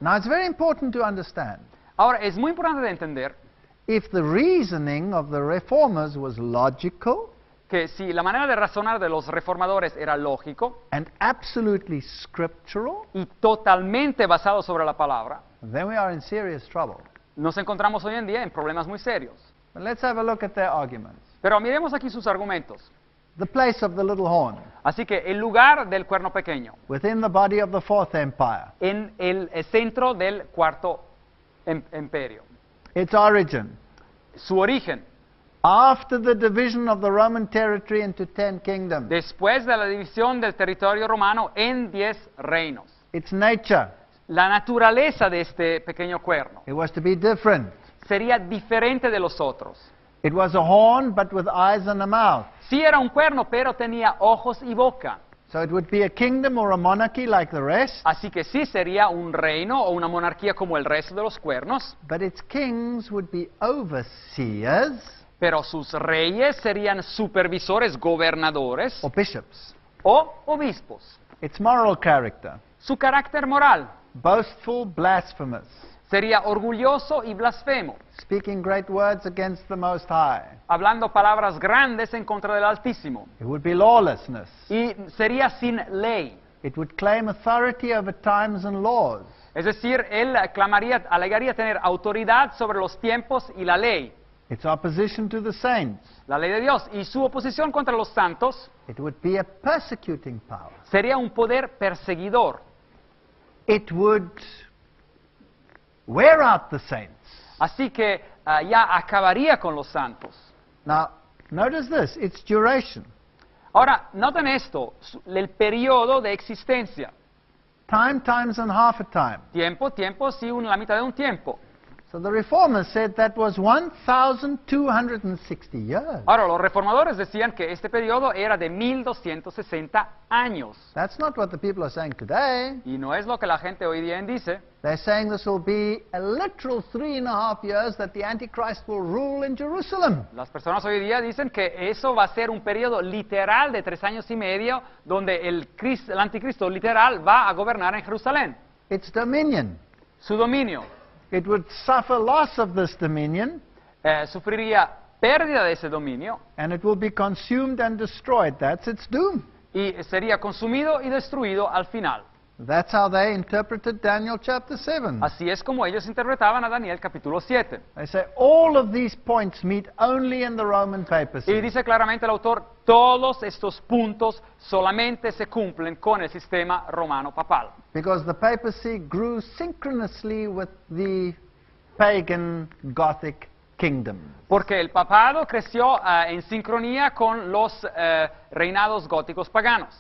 Now it's very important to understand. Ahora, es muy importante de entender If the reasoning of the reformers was logical que si la manera de razonar de los reformadores era lógico and absolutely scriptural, y totalmente basado sobre la palabra, then we are in serious trouble. nos encontramos hoy en día en problemas muy serios. But let's have a look at their arguments. Pero miremos aquí sus argumentos. The place of the little horn Así que el lugar del cuerno pequeño, within the body of the Fourth Empire, en el centro del cuarto imperio, its origin, su origen, after the division of the Roman territory into 10 kingdoms, después de la división del territorio romano en 10 reinos. its nature, La naturaleza de este pequeño cuerno it was to be different. sería diferente de los otros. It was a horn but with eyes and a mouth. Sí era un cuerno, pero tenía ojos y boca. So it would be a kingdom or a monarchy like the rest, Así que sí sería un reino o una monarquía como el resto de los cuernos, but its kings would be overseers pero sus reyes serían supervisores, gobernadores or bishops. o obispos. Its moral character, Su carácter moral boastful, blasphemous, sería orgulloso y blasfemo, speaking great words against the Most High. hablando palabras grandes en contra del Altísimo. It would be lawlessness. Y sería sin ley. It would claim authority over times and laws. Es decir, él alegaría tener autoridad sobre los tiempos y la ley, Its opposition to the saints. la ley de Dios. Y su oposición contra los santos It would be a persecuting power. sería un poder perseguidor. It would wear out the saints. Así que ya acabaría con los santos. Now, notice this, its duration. Ahora, noten esto, el periodo de existencia. Time, times, and half a time. Tiempo, tiempo, sí, la mitad de un tiempo. So the reformers said that was 1,260 years. Ahora, los reformadores decían que este periodo era de 1260 años. That's not what the people are saying today. Y no es lo que la gente hoy día dice. They're saying this will be a literal 3.5 years that the Antichrist will rule in Jerusalem. Las personas hoy día dicen que eso va a ser un periodo literal de 3 años y medio donde el anticristo literal va a gobernar en Jerusalén. Its dominion. Su dominio It would suffer loss of this dominion, sufriría pérdida de ese dominio and it will be consumed and destroyed. That's its doom. y sería consumido y destruido al final. That's how they interpreted Daniel chapter 7. Así es como ellos interpretaban a Daniel capítulo 7. They say all of these points meet only in the Roman Y papacy. dice claramente el autor, todos estos puntos solamente se cumplen con el sistema romano papal. Because the papacy grew synchronously with the pagan Gothic kingdom. Porque el papado creció en sincronía con los reinados góticos paganos.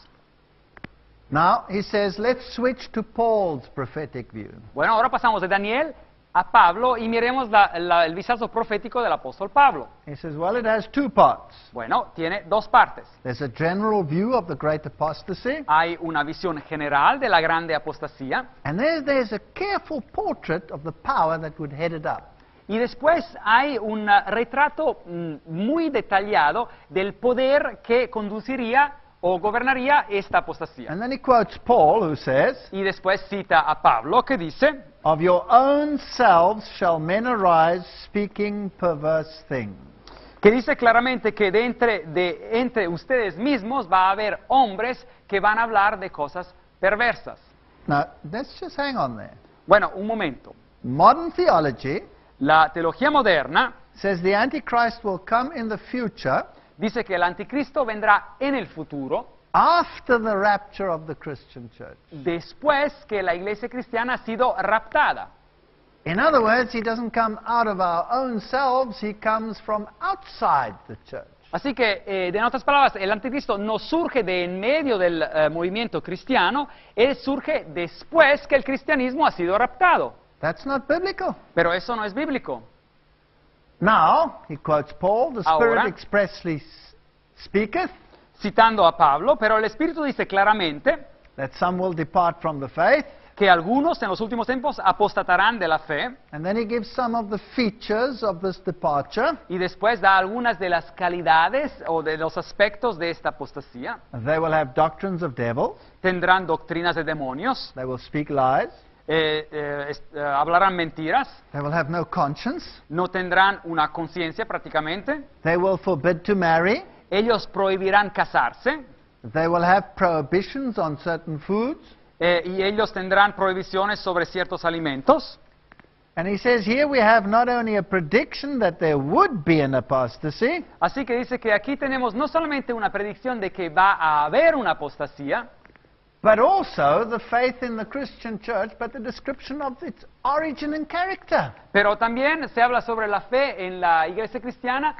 Now, he says, let's switch to Paul's prophetic view. Bueno, ahora pasamos de Daniel a Pablo y miremos el vistazo profético del apóstol Pablo. He says, well, it has two parts. Bueno, tiene dos partes. There's a general view of the great apostasy, Hay una visión general de la grande apostasía and there's a careful portrait of the power that would head it up. y después hay un retrato muy detallado del poder que conduciría o gobernaría esta apostasía. And then he quotes Paul, who says, Y después cita a Pablo que dice, of your own selves shall men arise speaking perverse things. que dice claramente que entre ustedes mismos va a haber hombres que van a hablar de cosas perversas. Now, let's just hang on there. Bueno, un momento. Modern theology La teología moderna says the Antichrist will come in the future dice que el anticristo vendrá en el futuro, after the rapture of the Christian church. después que la iglesia cristiana ha sido raptada. In other words, he doesn't come out of our own selves, he comes from outside the church. Así que, en otras palabras, el anticristo no surge de en medio del movimiento cristiano, él surge después que el cristianismo ha sido raptado. That's not biblical. Pero eso no es bíblico. Now, he quotes Paul, the Ahora. Spirit expressly speaketh, Citando a Pablo, pero el Espíritu dice claramente that some will depart from the faith, que algunos en los últimos tiempos apostatarán de la fe, and then he gives some of the features of this departure. y después da algunas de las calidades o de los aspectos de esta apostasía. They will have doctrines of devils, Tendrán doctrinas de demonios, they will speak lies, hablarán mentiras, They will have no conscience. no tendrán una conciencia prácticamente, They will forbid to marry. ellos prohibirán casarse, They will have prohibitions on certain foods. y ellos tendrán prohibiciones sobre ciertos alimentos. And he says here we have not only a prediction that there would be an apostasy, Así que dice que aquí tenemos no solamente una predicción de que va a haber una apostasía, but also the faith in the Christian church, but the description of its origin and character. pero también se habla sobre la fe en la iglesia cristiana,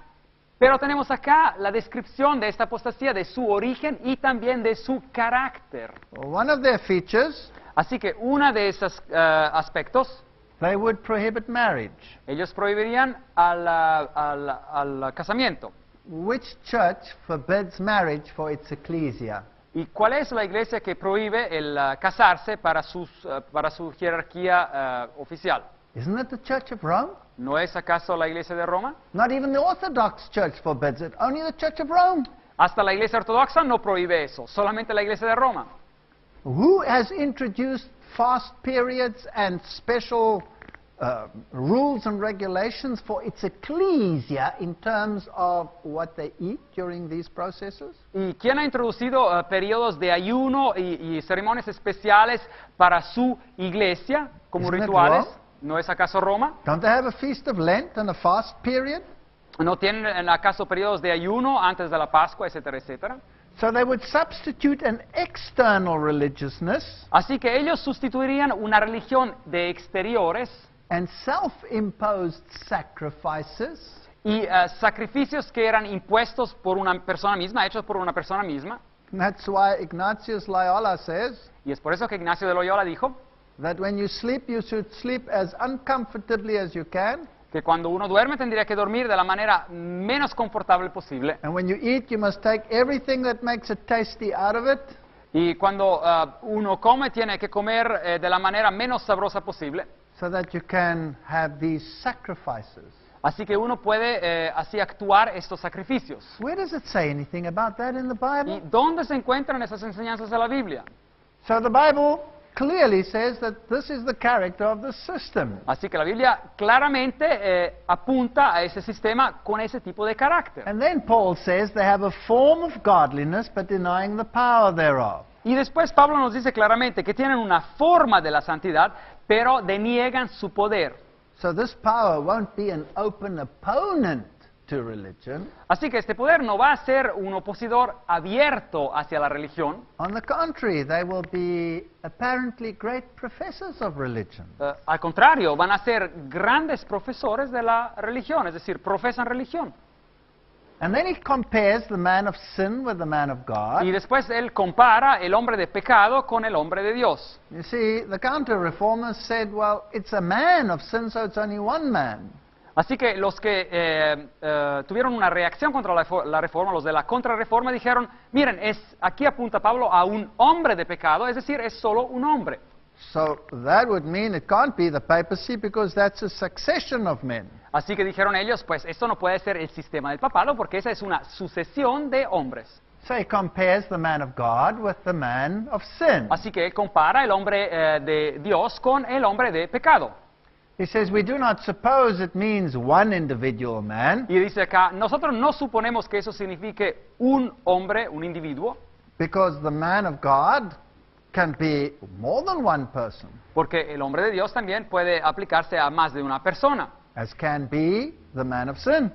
pero tenemos acá la descripción de esta apostasía, de su origen y también de su carácter. One of their features, Así que uno de esos aspectos, they would prohibit marriage. ellos prohibirían al casamiento. Which church forbids marriage for its ecclesia? ¿Y cuál es la iglesia que prohíbe el casarse para su jerarquía oficial? Isn't it the Church of Rome? ¿No es acaso la iglesia de Roma? Not even the Orthodox Church forbids it, only the Church of Rome. Hasta la iglesia ortodoxa no prohíbe eso, solamente la iglesia de Roma. Who has introduced fast periods and special rules and regulations for its ecclesia in terms of what they eat during these processes? ¿Y quién ha introducido periodos de ayuno y ceremonias especiales para su iglesia como Isn't it rituales? Rome? ¿No es acaso Roma? Don't they have a feast of Lent and a fast period? ¿No tienen acaso periodos de ayuno antes de la Pascua, etcétera, etcétera? So they would substitute an external religiousness Así que ellos sustituirían una religión de exteriores and self-imposed sacrifices y sacrificios que eran impuestos por una persona misma, hechos por una persona misma. And that's why Ignatius Loyola says Y es por eso que Ignacio de Loyola dijo that when you sleep, you should sleep as uncomfortably as you can, que cuando uno duerme tendría que dormir de la manera menos confortable posible. and when you eat, you must take everything that makes it tasty out of it, Y cuando uno come, tiene que comer de la manera menos sabrosa posible. so that you can have these sacrifices. Así que uno puede así actuar estos sacrificios. Where does it say anything about that in the ¿Y Bible? dónde se encuentran esas enseñanzas de la Biblia? So the Bible clearly says that this is the character of the system. Así que la Biblia claramente apunta a ese sistema con ese tipo de carácter. And then Paul says they have a form of godliness but denying the power thereof. Y después Pablo nos dice claramente que tienen una forma de la santidad, pero deniegan su poder. So this power won't be an open opponent to religion. Así que este poder no va a ser un opositor abierto hacia la religión. On the contrary, they will be apparently great professors of religion. Al contrario, van a ser grandes profesores de la religión, es decir, profesan religión. And then he compares the man of sin with the man of God. Y después él compara el hombre de pecado con el hombre de Dios. You see, the counter-reformers said, well, it's a man of sin, so it's only one man. Así que los que tuvieron una reacción contra la reforma, los de la contrarreforma, dijeron, miren, aquí apunta Pablo a un hombre de pecado, es decir, es solo un hombre. So that would mean it can't be the papacy because that's a succession of men. Así que dijeron ellos, pues esto no puede ser el sistema del papado porque esa es una sucesión de hombres. So he compares the man of God with the man of sin. Así que él compara el hombre de Dios con el hombre de pecado. He says, we do not suppose it means one individual man, Y dice acá, nosotros no suponemos que eso signifique un hombre, un individuo, because the man of God can be more than one person, porque el hombre de Dios también puede aplicarse a más de una persona, as can be the man of sin.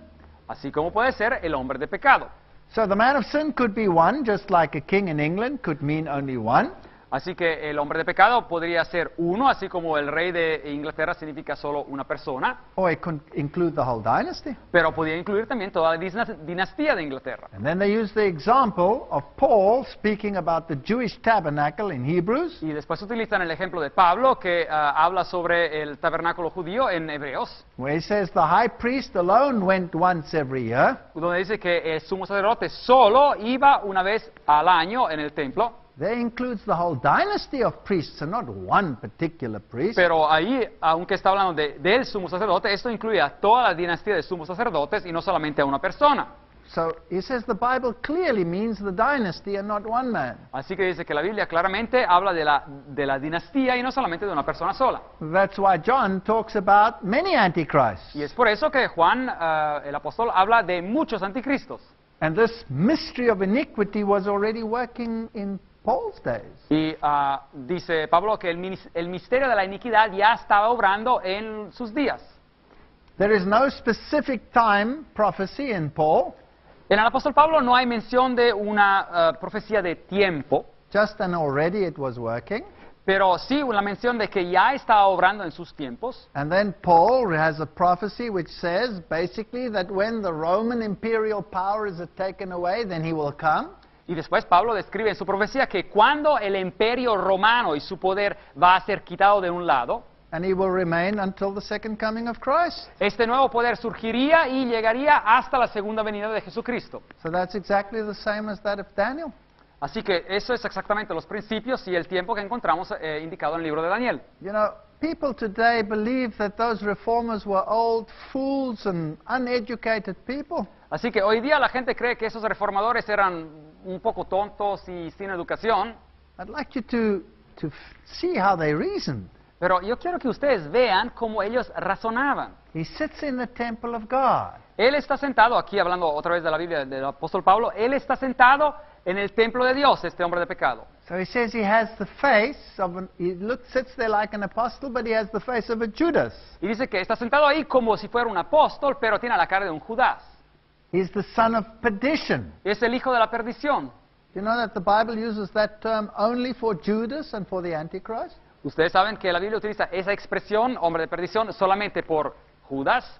así como puede ser el hombre de pecado. So the man of sin could be one, just like a king in England could mean only one. Así que el hombre de pecado podría ser uno, así como el rey de Inglaterra significa solo una persona, Or it could include the whole dynasty. pero podría incluir también toda la dinastía de Inglaterra. And then they use the example of Paul speaking about the Jewish tabernacle in Hebrews. Y después utilizan el ejemplo de Pablo, que habla sobre el tabernáculo judío en Hebreos, Where he says the high priest alone went once every year, donde dice que el sumo sacerdote solo iba una vez al año en el templo, that includes the whole dynasty of priests and not one particular priest. pero ahí, aunque está hablando del sumo sacerdote, esto incluye a toda la dinastía de sumos sacerdotes y no solamente a una persona. So he says the Bible clearly means the dynasty and not one man. Así que dice que la Biblia claramente habla de la dinastía y no solamente de una persona sola. That's why John talks about many antichrists. Y es por eso que Juan, el apóstol, habla de muchos anticristos. And this mystery of iniquity was already working in Paul's days. Y dice Pablo que el misterio de la iniquidad ya estaba obrando en sus días. There is no specific time prophecy in Paul, En el apóstol Pablo no hay mención de una profecía de tiempo, just an already it was working. pero sí una mención de que ya estaba obrando en sus tiempos. And then Paul has a prophecy which says basically that when the Roman imperial power is taken away, then he will come. Y después Pablo describe en su profecía que cuando el imperio romano y su poder va a ser quitado de un lado, And he will remain until the second coming of Christ. este nuevo poder surgiría y llegaría hasta la segunda venida de Jesucristo. So that's exactly the same as that of Daniel. Así que eso es exactamente los principios y el tiempo que encontramos indicado en el libro de Daniel. You know, people today believe that those reformers were old fools and uneducated people. Así que hoy día la gente cree que esos reformadores eran un poco tontos y sin educación, I'd like you to see how they reasoned. pero yo quiero que ustedes vean cómo ellos razonaban. He sits in the temple of God. Él está sentado, aquí hablando otra vez de la Biblia del apóstol Pablo, él está sentado en el templo de Dios, este hombre de pecado. So he says he has the face of sits there like an apostle, but he has the face of a Judas. Y dice que está sentado ahí como si fuera un apóstol, pero tiene la cara de un Judas. He's the son of perdition. Es el hijo de la perdición. You know that the Bible uses that term only for Judas and for the Antichrist? Ustedes saben que la Biblia utiliza esa expresión, hombre de perdición, solamente por Judas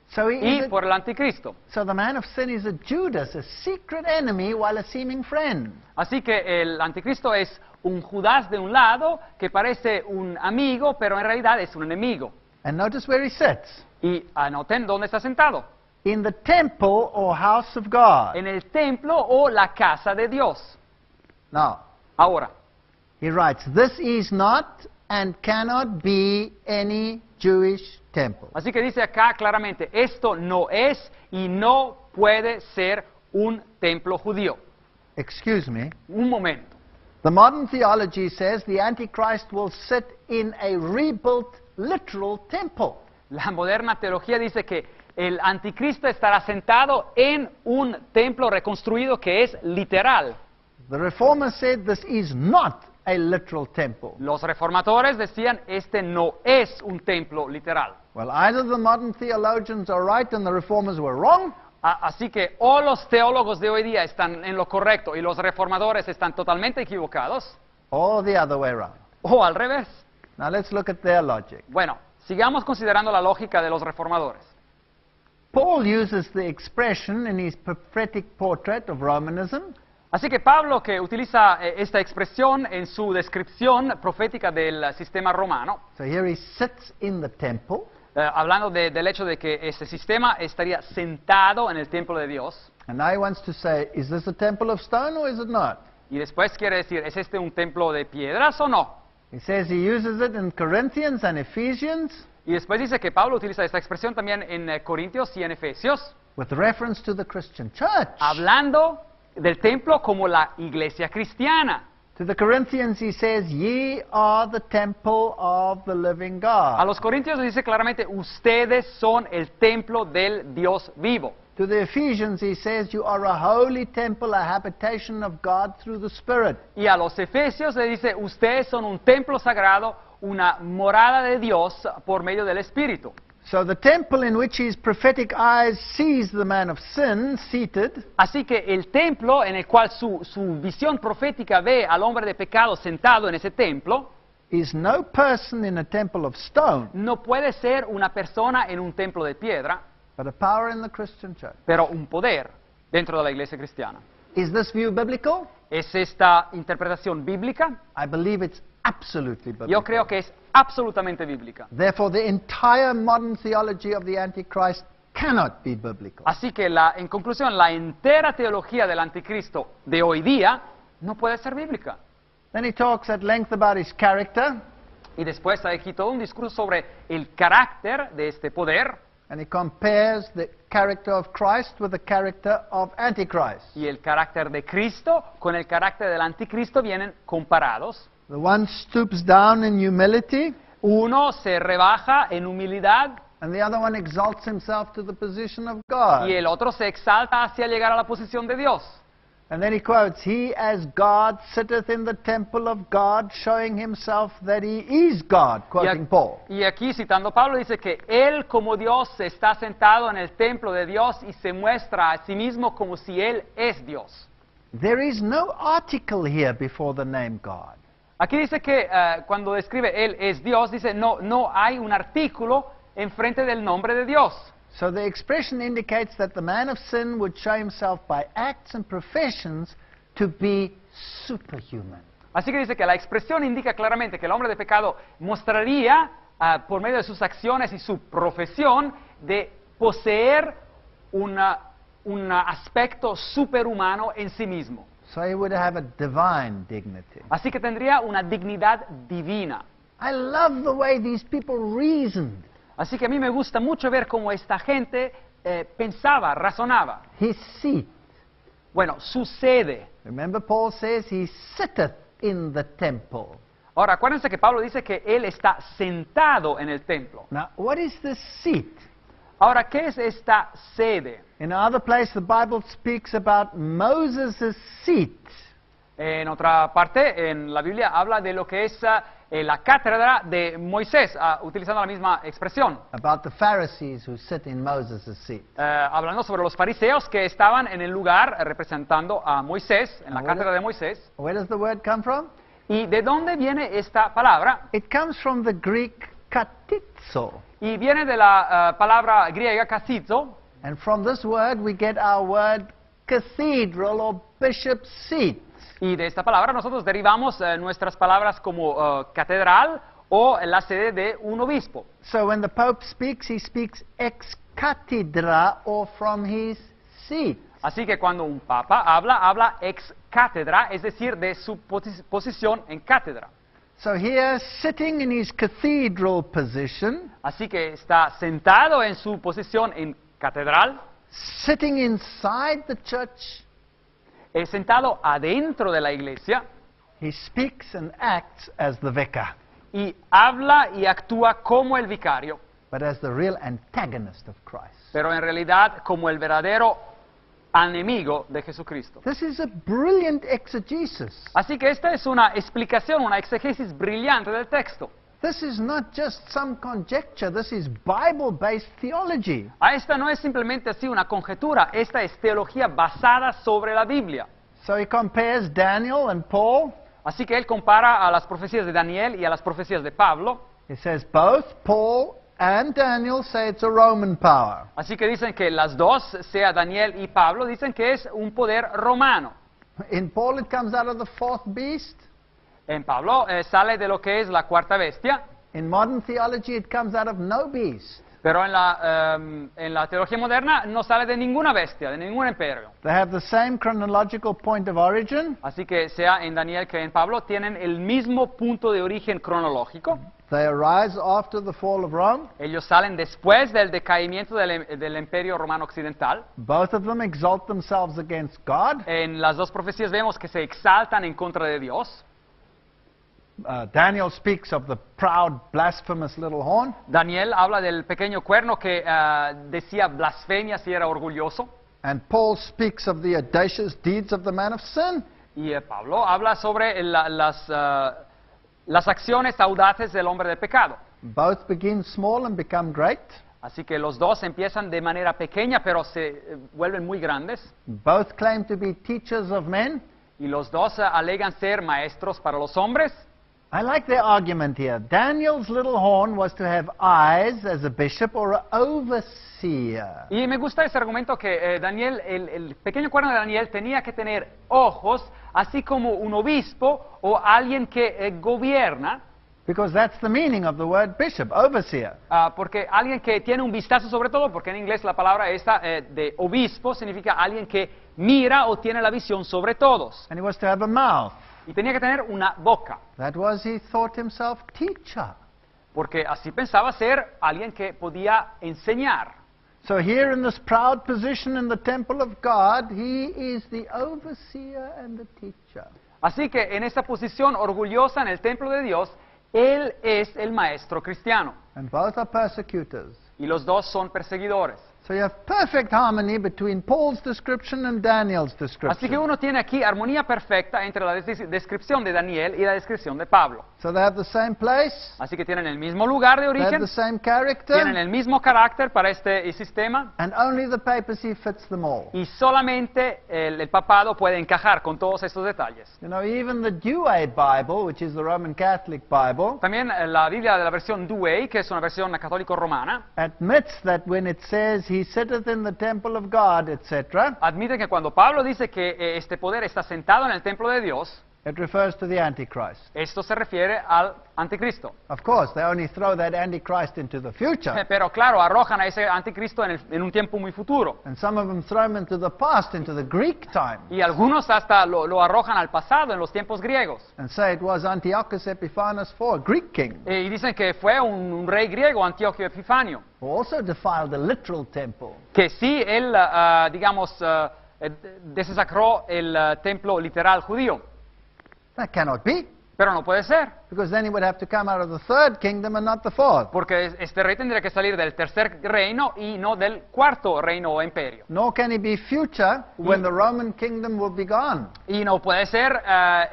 So, y por el anticristo. so the man of sin is a Judas, a secret enemy while a seeming friend. Así que el anticristo es un Judas de un lado que parece un amigo, pero en realidad es un enemigo. And notice where he sits. Y anoten dónde está sentado. In the temple or house of God. En el templo o la casa de Dios. Now, Ahora, he writes, this is not and cannot be any Jewish temple. así que dice acá claramente, esto no es y no puede ser un templo judío. Excuse me. Un momento. The modern theology says the Antichrist will sit in a rebuilt literal temple. La moderna teología dice que el anticristo estará sentado en un templo reconstruido que es literal. The Reformers said this is not a literal temple. Los reformadores decían, este no es un templo literal. Well, either the modern theologians are right and the Reformers were wrong, Así que o los teólogos de hoy día están en lo correcto y los reformadores están totalmente equivocados, or the other way around. o al revés. Now let's look at their logic. Bueno, sigamos considerando la lógica de los reformadores. Paul uses the expression in his prophetic portrait of Romanism. Así que Pablo, que utiliza esta expresión en su descripción profética del sistema romano, So here he sits in the temple, hablando del hecho de que este sistema estaría sentado en el templo de Dios, and now he wants to say, is this a temple of stone or is it not? y después quiere decir, ¿es este un templo de piedras o no? He says he uses it in Corinthians and Ephesians Y después dice que Pablo utiliza esta expresión también en Corintios y en Efesios, with reference to the Christian church. hablando del templo como la iglesia cristiana. To the Corinthians he says, ye are the temple of the living A God. los Corintios dice claramente, ustedes son el templo del Dios vivo. To the Ephesians he says, you are a holy temple, a habitation of God through the Spirit. Y a los Efesios le dice, ustedes son un templo sagrado, una morada de Dios por medio del Espíritu. So the temple in which his prophetic eyes sees the man of sin seated Así que el templo en el cual su visión profética ve al hombre de pecado sentado en ese templo, is no person in a temple of stone, no puede ser una persona en un templo de piedra, but a power in the Christian church. pero un poder dentro de la iglesia cristiana. Is this view biblical? ¿Es esta interpretación bíblica? I believe it's absolutely biblical. Yo creo que es absolutamente bíblica. Therefore, the entire modern theology of the Antichrist cannot be biblical. Así que en conclusión, la entera teología del anticristo de hoy día no puede ser bíblica. Then he talks at length about his character. Y después hay aquí todo un discurso sobre el carácter de este poder. And he compares the character of Christ with the character of Antichrist. Y el carácter de Cristo con el carácter del anticristo vienen comparados. The one stoops down in humility, Uno se rebaja en humildad and the other one exalts himself to the position of God. y el otro se exalta hacia llegar a la posición de Dios. And then he quotes, "He as God sitteth in the temple of God, showing himself that he is God," quoting Paul. Y aquí citando a Pablo dice que Él como Dios está sentado en el templo de Dios y se muestra a sí mismo como si Él es Dios. There is no article here before the name God. Aquí dice que cuando describe Él es Dios, dice no hay un artículo enfrente del nombre de Dios. So the expression indicates that the man of sin would show himself by acts and professions to be superhuman. Así que dice que la expresión indica claramente que el hombre de pecado mostraría por medio de sus acciones y su profesión de poseer un aspecto superhumano en sí mismo. So he would have a divine dignity. Así que tendría una dignidad divina. I love the way these people reasoned. Así que a mí me gusta mucho ver cómo esta gente pensaba, razonaba. His seat. Bueno, su sede. Remember, Paul says he sitteth in the temple. Ahora, acuérdense que Pablo dice que él está sentado en el templo. Now, what is this seat? Ahora, ¿qué es esta sede? In another place, the Bible speaks about Moses' seat. En otra parte, en la Biblia habla de lo que es la cátedra de Moisés, utilizando la misma expresión. About the Pharisees who sit in Moses' seat. Hablando sobre los fariseos que estaban en el lugar representando a Moisés, en la cátedra de Moisés. Where does the word come from? ¿Y de dónde viene esta palabra? It comes from the Greek katizo. Y viene de la palabra griega kasizo, And from this word we get our word cathedral or bishop's seat. y de esta palabra nosotros derivamos nuestras palabras como catedral o la sede de un obispo. So when the Pope speaks, he speaks ex cathedra or from his seat. Así que cuando un papa habla ex cátedra, es decir, de su posición en cátedra. So here, sitting in his cathedral position, Así que está sentado en su posición en catedral, sitting inside the church, sentado adentro de la iglesia, he speaks and acts as the vicar, y habla y actúa como el vicario, but as the real antagonist of Christ. pero en realidad como el verdadero enemigo de Jesucristo. This is a brilliant exegesis. Así que esta es una explicación, una exégesis brillante del texto. This is not just some conjecture, this is Bible-based theology. Esta no es simplemente así una conjetura, esta es teología basada sobre la Biblia. So he compares Daniel and Paul. Así que él compara a las profecías de Daniel y a las profecías de Pablo. He says both Paul and Daniel say it's a Roman power. Así que dicen que las dos, sea Daniel y Pablo, dicen que es un poder romano. In Paul it comes out of the fourth beast. En Pablo sale de lo que es la cuarta bestia, In modern theology it comes out of no beast. pero en la teología moderna no sale de ninguna bestia, de ningún imperio. They have the same chronological point of origin. Así que sea en Daniel que en Pablo tienen el mismo punto de origen cronológico. They arise after the fall of Rome. Ellos salen después del decaimiento del imperio romano occidental. Both of them exalt themselves against God. En las dos profecías vemos que se exaltan en contra de Dios. Daniel speaks of the proud, blasphemous little horn. Daniel habla del pequeño cuerno que decía blasfemia si era orgulloso. And Paul speaks of the audacious deeds of the man of sin. Y Pablo habla sobre las acciones audaces del hombre de pecado. Both begin small and become great. Así que los dos empiezan de manera pequeña, pero se vuelven muy grandes. Both claim to be teachers of men. Y los dos alegan ser maestros para los hombres. I like their argument here. Daniel's little horn was to have eyes as a bishop or an overseer. Y me gusta ese argumento que Daniel, el pequeño cuerno de Daniel tenía que tener ojos, así como un obispo o alguien que gobierna. Because that's the meaning of the word bishop, overseer. Porque alguien que tiene un vistazo sobre todo, porque en inglés la palabra esta de obispo significa alguien que mira o tiene la visión sobre todos. And he was to have a mouth. Y tenía que tener una boca, That was, he thought himself, teacher. porque así pensaba ser alguien que podía enseñar. So here in this proud position in the temple of God, he is the overseer and the teacher. Así que en esa posición orgullosa en el templo de Dios, Él es el maestro cristiano. And both are persecutors. Y los dos son perseguidores. So you have perfect harmony between Paul's description and Daniel's Así que description. uno tiene aquí armonía perfecta entre la descripción de Daniel y la descripción de Pablo. So they have the same place, Así que tienen el mismo lugar de they have origen, the same tienen character, el mismo carácter para este sistema, and only the papacy fits them all. y solamente el papado puede encajar con todos estos detalles. You know, even the Douay Bible, which is the Roman Catholic Bible, También la Biblia de la versión Douay, que es una versión católico-romana, admits that when it says he sitteth in the temple of God, etc., admite que cuando Pablo dice que este poder está sentado en el templo de Dios, it refers to the Antichrist. esto se refiere al anticristo. Of course, they only throw that Antichrist into the future, Pero claro, arrojan a ese anticristo en un tiempo muy futuro. and some of them throw him into the past, into the Greek time, Y algunos hasta lo arrojan al pasado, en los tiempos griegos. and say it was Antiochus Epiphanes IV, a Greek king, Y dicen que fue un rey griego, Antioquio Epifanio, who also defiled the literal temple. que sí, él, desacró el templo literal judío. That cannot be, Pero no puede ser, because then he would have to come out of the third kingdom and not the fourth. porque este rey tendría que salir del tercer reino y no del cuarto reino o imperio. Nor can he be future when the Roman kingdom will be gone. Y no puede ser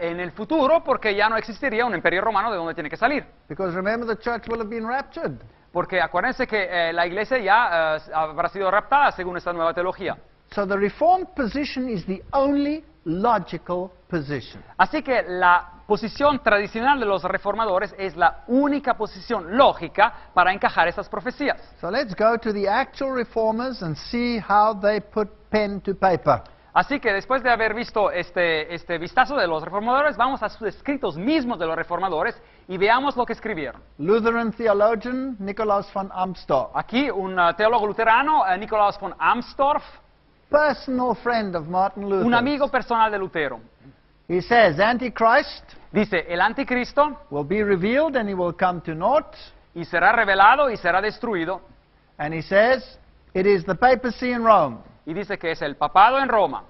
en el futuro porque ya no existiría un imperio romano de donde tiene que salir. Because remember, the church will have been raptured. Porque acuérdense que la iglesia ya habrá sido raptada según esta nueva teología. So the Reformed position is the only logical position. Así que la posición tradicional de los reformadores es la única posición lógica para encajar esas profecías. So let's go to the actual reformers and see how they put pen to paper. Así que después de haber visto este vistazo de los reformadores, vamos a sus escritos mismos de los reformadores y veamos lo que escribieron. Lutheran theologian Nikolaus von Amstorff, Aquí un teólogo luterano, Nikolaus von Amstorff, personal friend of Martin Luther. un amigo personal de Lutero. He says Antichrist Dice, el anticristo will be revealed and he will come to naught. y será revelado y será destruido. And he says it is the papacy in Rome. Y dice que es el papado en Roma.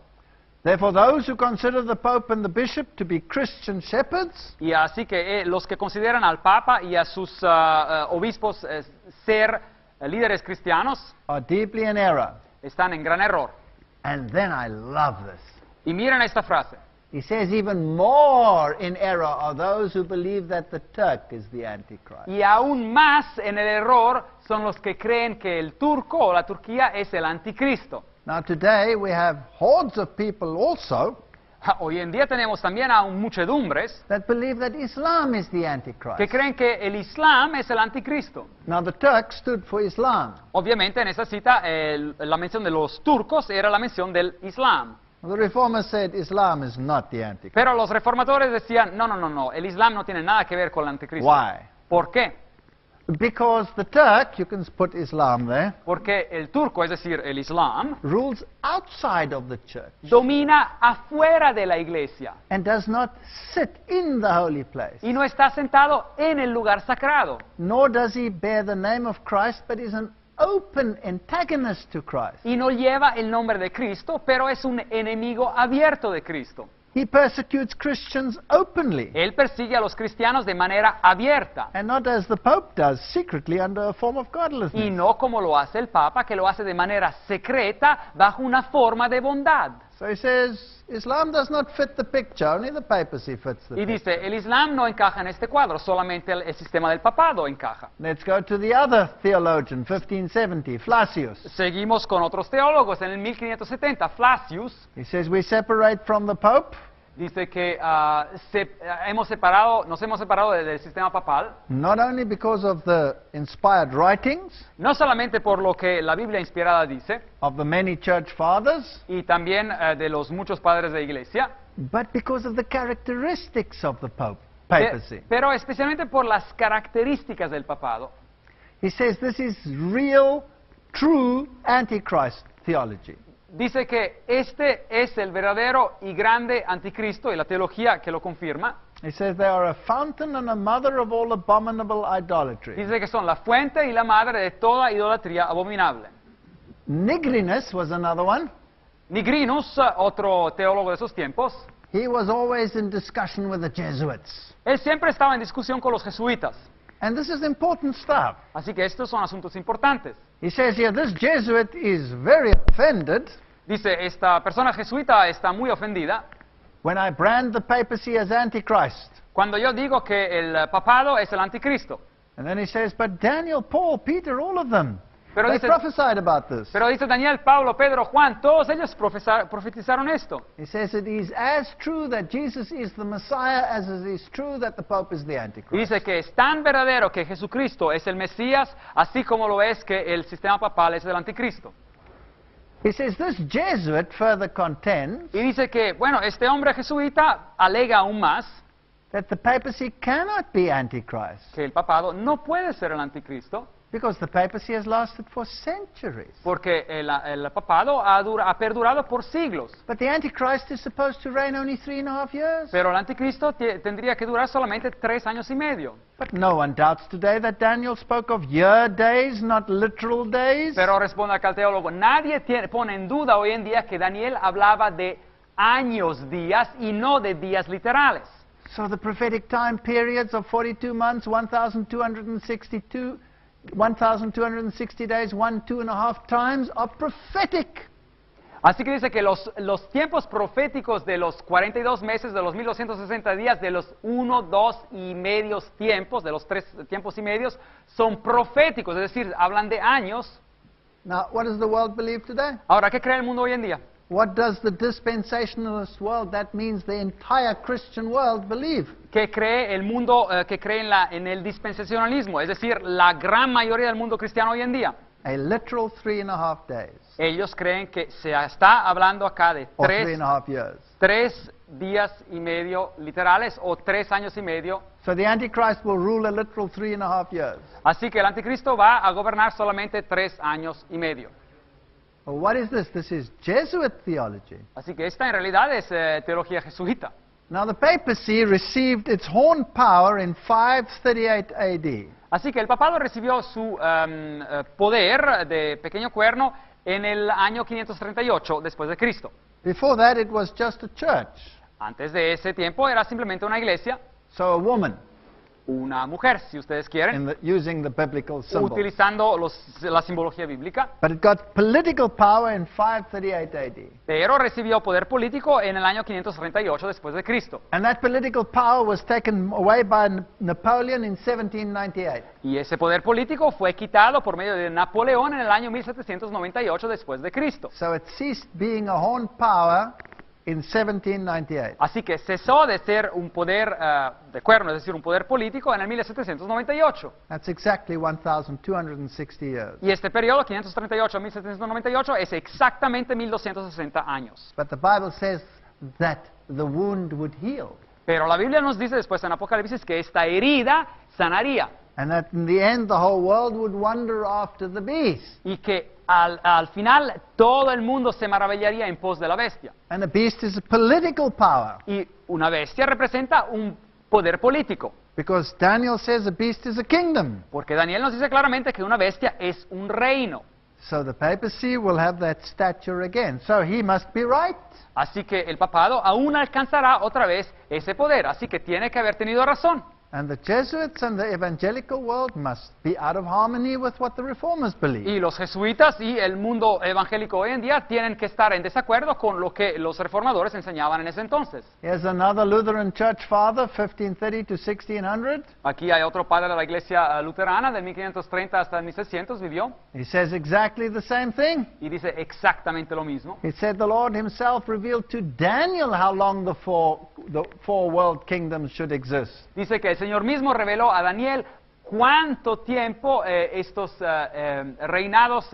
Therefore, those who consider the Pope and the Bishop to be Christian shepherds Y así que los que consideran al Papa y a sus obispos ser líderes cristianos are deeply in error. están en gran error. And then I love this. Y miren esta frase. He says even more in error are those who believe that the Turk is the Antichrist. Y aún más en el error son los que creen que el turco o la Turquía es el anticristo. Now today we have hordes of people also Hoy en día tenemos también a muchedumbres that believe that Islam is the Antichrist. que creen que el Islam es el anticristo. Now the Turk stood for Islam. Obviamente en esa cita la mención de los turcos era la mención del Islam. The Reformers said Islam is not the Antichrist. Pero los reformadores decían, no, el Islam no tiene nada que ver con el anticristo. Why? ¿Por qué? Because the Turk, you can put Islam there, Porque el turco, es decir, el Islam, rules outside of the church domina afuera de la iglesia and does not sit in the holy place. y no está sentado en el lugar sagrado. Nor does he bear the name of Christ, but is an open antagonist to Christ. Y no lleva el nombre de Cristo, pero es un enemigo abierto de Cristo. He persecutes Christians openly, Él persigue a los cristianos de manera abierta and not as the Pope does, secretly under a form of y godlessness. no como lo hace el Papa, que lo hace de manera secreta bajo una forma de bondad. So he says, Islam does not fit the picture, only the papacy fits the Y picture. dice, el Islam no encaja en este cuadro, solamente el sistema del papado encaja. Let's go to the other theologian, 1570, Flacius. Seguimos con otros teólogos. En el 1570, Flacius He says we separate from the Pope dice que nos hemos separado del sistema papal, not only because of the inspired writings no solamente por lo que la Biblia inspirada dice, of the many church fathers, y también de los muchos padres de iglesia, but because of the characteristics of the papacy. pero especialmente por las características del papado. He says this is real, true Antichrist theology. Dice que este es el verdadero y grande anticristo y la teología que lo confirma. He says they are a fountain and a mother of all abominable idolatry. Dice que son la fuente y la madre de toda idolatría abominable. Nigrinus was another one. Nigrinus, otro teólogo de esos tiempos, He was always in discussion with the Jesuits. él siempre estaba en discusión con los jesuitas. And this is important stuff. Así que estos son asuntos importantes. He says here, this Jesuit is very offended Dice, esta persona jesuita está muy ofendida when I brand the papacy as Antichrist. cuando yo digo que el papado es el anticristo. And then he says, but Daniel, Paul, Peter, all of them, Pero they dice, prophesied about this. pero dice Daniel, Pablo, Pedro, Juan, todos ellos profetizaron esto. He says it is as true that Jesus is the Messiah as it is true that the Pope is the Y Antichrist. dice que es tan verdadero que Jesucristo es el Mesías, así como lo es que el sistema papal es el anticristo. He says this Jesuit further contends Y dice que, bueno, este hombre jesuita alega aún más that the papacy cannot be Antichrist que el papado no puede ser el anticristo, because the papacy has lasted for centuries. porque el papado ha perdurado por siglos. But the Antichrist is supposed to reign only 3.5 years. Pero el anticristo tendría que durar solamente 3 años y medio. But no one doubts today that Daniel spoke of year days, not literal days. Pero responde acá el teólogo, nadie pone en duda hoy en día que Daniel hablaba de años, días, y no de días literales. So the prophetic time periods of 42 months, 1,260 days, 2.5 times are prophetic. Así que dice que los tiempos proféticos de los 42 meses, de los 1260 días, de los 1, 2 y medios tiempos, de los 3 tiempos y medios, son proféticos, es decir, hablan de años. Now, what does the world believe today? Ahora, ¿qué cree el mundo hoy en día? What does the dispensationalist world, that means the entire Christian world, believe? ¿Qué cree el mundo que cree en el dispensacionalismo? Es decir, la gran mayoría del mundo cristiano hoy en día. A literal 3.5 days. Ellos creen que se está hablando acá de Or 3.5 years. 3 días y medio literales o 3 años y medio. So the Antichrist will rule a literal 3.5 years. Así que el anticristo va a gobernar solamente 3 años y medio. Well, what is this? This is Jesuit theology. Así que esta en realidad es teología jesuita. Now the papacy received its horn power in 538 AD. Así que el papado recibió su poder de pequeño cuerno en el año 538 después de Cristo. Before that it was just a church. Antes de ese tiempo era simplemente una iglesia, So a woman, una mujer, si ustedes quieren, using the biblical symbol. utilizando la simbología bíblica, But it got political power in 538 AD. pero recibió poder político en el año 538 después de Cristo. And that political power was taken away by Napoleon in 1798. Y ese poder político fue quitado por medio de Napoleón en el año 1798 después de Cristo. So it ceased being a horn power in 1798. Así que cesó de ser un poder de cuerno, es decir, un poder político en el 1798. That's exactly 1,260 years. Y este periodo, 538 a 1798, es exactamente 1260 años. But the Bible says that the wound would heal. Pero la Biblia nos dice después en Apocalipsis que esta herida sanaría And that in the end the whole world would wonder after the beast. y que al final todo el mundo se maravillaría en pos de la bestia. And the beast is a political power. Y una bestia representa un poder político, Because Daniel says the beast is a kingdom. porque Daniel nos dice claramente que una bestia es un reino. So the papacy will have that stature again. So he must be right. Así que el papado aún alcanzará otra vez ese poder, así que tiene que haber tenido razón. And the Jesuits and the evangelical world must be out of harmony with what the reformers believe. Y los jesuitas y el mundo evangélico hoy en día tienen que estar en desacuerdo con lo que los reformadores enseñaban en ese entonces. Here's another Lutheran church father, 1530 to 1600. Aquí hay otro padre de la iglesia luterana, de 1530 hasta 1600 vivió, He says exactly the same thing. y dice exactamente lo mismo. He said the Lord himself revealed to Daniel how long the four world kingdoms should exist. Dice que el Señor mismo reveló a Daniel cuánto tiempo estos reinados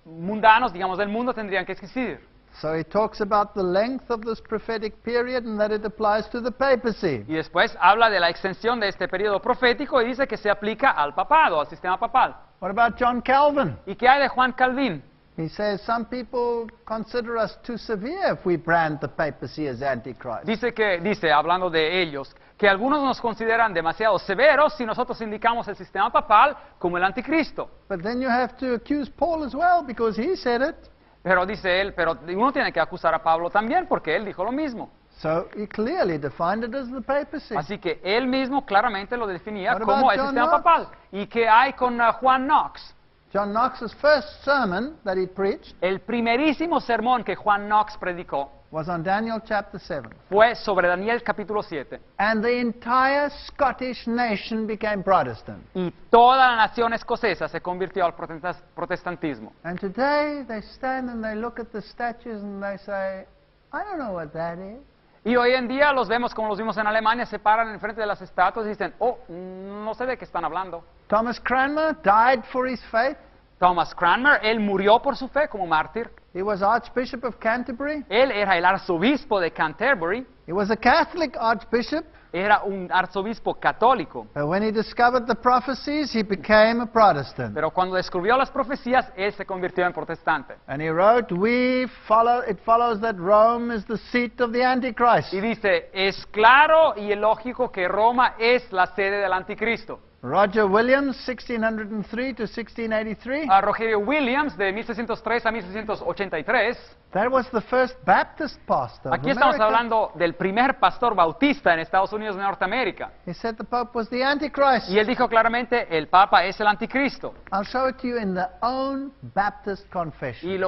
mundanos, digamos, del mundo tendrían que existir. So he talks about the length of this prophetic period and that it applies to the papacy. Y después habla de la extensión de este periodo profético y dice que se aplica al papado, al sistema papal. What about John Calvin? ¿Y qué hay de Juan Calvin? He says some people consider us too severe if we brand the papacy as Antichrist. Dice, hablando de ellos, que algunos nos consideran demasiado severos si nosotros indicamos el sistema papal como el anticristo. But then you have to accuse Paul as well, because he said it. Pero dice él, pero uno tiene que acusar a Pablo también porque él dijo lo mismo. So he clearly defined it as the papacy. Así que él mismo claramente lo definía What como about el John sistema Knox? papal. ¿Y qué hay con Juan Knox? John Knox's first sermon that he preached El primerísimo sermón que Juan Knox predicó was on Daniel chapter 7. fue sobre Daniel capítulo 7. And the entire Scottish nation became Protestant. Y toda la nación escocesa se convirtió al protestantismo. And today they stand and they look at the statues and they say, I don't know what that is. Y hoy en día los vemos como los vimos en Alemania, se paran en frente de las estatuas y dicen, oh, no sé de qué están hablando. Thomas Cranmer died for his faith. Thomas Cranmer, él murió por su fe como mártir. He was Archbishop of Canterbury. Él era el arzobispo de Canterbury, He was a Catholic archbishop. era un arzobispo católico. But when he discovered the prophecies, he became a Protestant. Pero cuando descubrió las profecías, él se convirtió en protestante. And he wrote, it follows that Rome is the seat of the Antichrist. Y dice, es claro y lógico que Roma es la sede del anticristo. Roger Williams, 1603 to 1683. A Rogelio Williams, de 1603 a 1683, That was the first Baptist pastor of aquí estamos America. hablando del primer pastor bautista en Estados Unidos de Norteamérica. He said the Pope was the Antichrist. Y él dijo claramente, el Papa es el anticristo. I'll show it to you in their own Baptist confession. Y